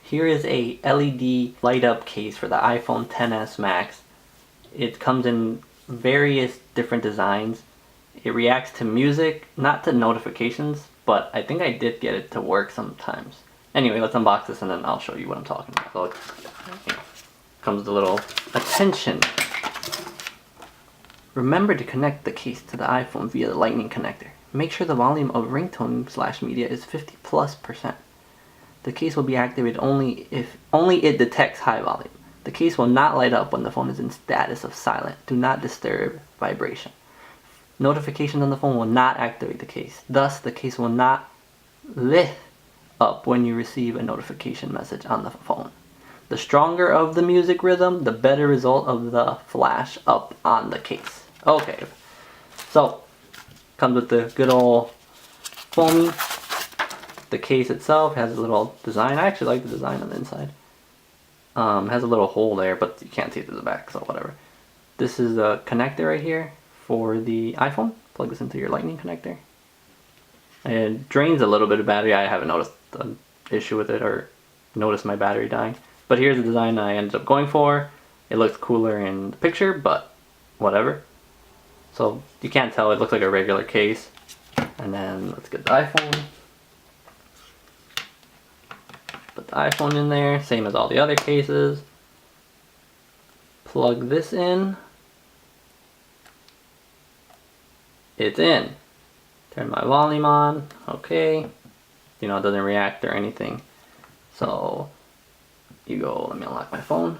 Here is a LED light up case for the iPhone XS Max. It comes in various different designs. It reacts to music, not to notifications, but I think I did get it to work sometimes. Anyway, let's unbox this and then I'll show you what I'm talking about. So it comes with a little attention. Remember to connect the case to the iPhone via the lightning connector. Make sure the volume of ringtone/media is 50+%. The case will be activated only if it detects high volume. The case will not light up when the phone is in status of silent. Do not disturb vibration. Notifications on the phone will not activate the case. Thus, the case will not lit up when you receive a notification message on the phone. The stronger of the music rhythm, the better result of the flash up on the case. Okay, so comes with the good old foamy. The case itself has a little design. I actually like the design on the inside. Has a little hole there, but you can't see it through the back, so whatever. This is a connector right here for the iPhone. Plug this into your lightning connector. It drains a little bit of battery. I haven't noticed an issue with it or noticed my battery dying. But here's the design I ended up going for. It looks cooler in the picture, but whatever. So you can't tell, it looks like a regular case. And then let's get the iPhone. Put the iPhone in there, same as all the other cases. Plug this in. It's in. Turn my volume on. Okay. You know, it doesn't react or anything. So you go, let me unlock my phone.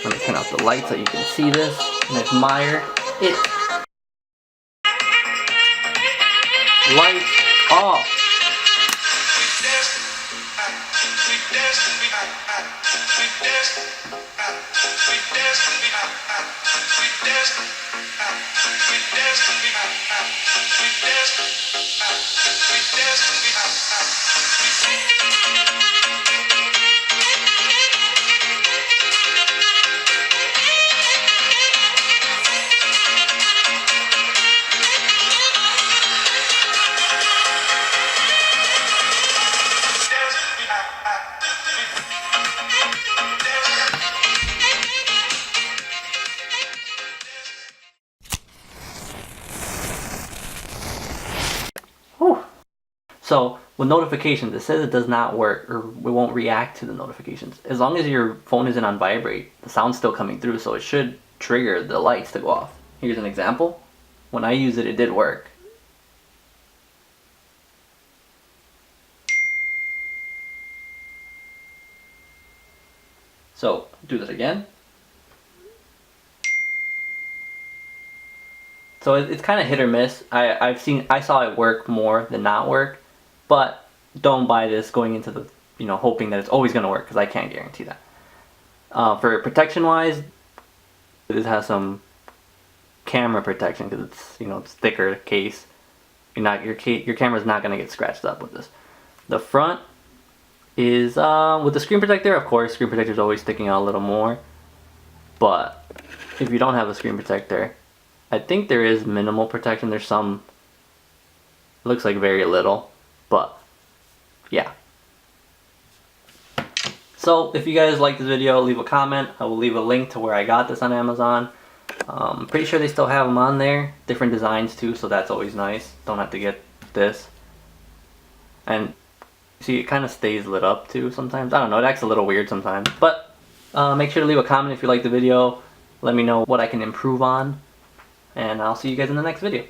Let me turn off the light so you can see this and admire it. Lights off. Whew. So with notifications, it says it does not work or it won't react to the notifications. As long as your phone isn't on vibrate, the sound's still coming through, so it should trigger the lights to go off. Here's an example. When I use it, it did work. So do that again. So it's kind of hit or miss. I saw it work more than not work, but don't buy this going into the, hoping that it's always going to work, because I can't guarantee that. For protection wise, this has some camera protection because it's thicker case. Your camera's not going to get scratched up with this. The front is with the screen protector. Of course, screen protector is always sticking out a little more, but if you don't have a screen protector, I think there is minimal protection. There's some, looks like very little, but yeah. So if you guys like this video, leave a comment. I will leave a link to where I got this on Amazon. I'm pretty sure they still have them on there. Different designs too, so that's always nice. Don't have to get this. And see, it kind of stays lit up too sometimes. I don't know, it acts a little weird sometimes. But make sure to leave a comment if you like the video. Let me know what I can improve on. And I'll see you guys in the next video.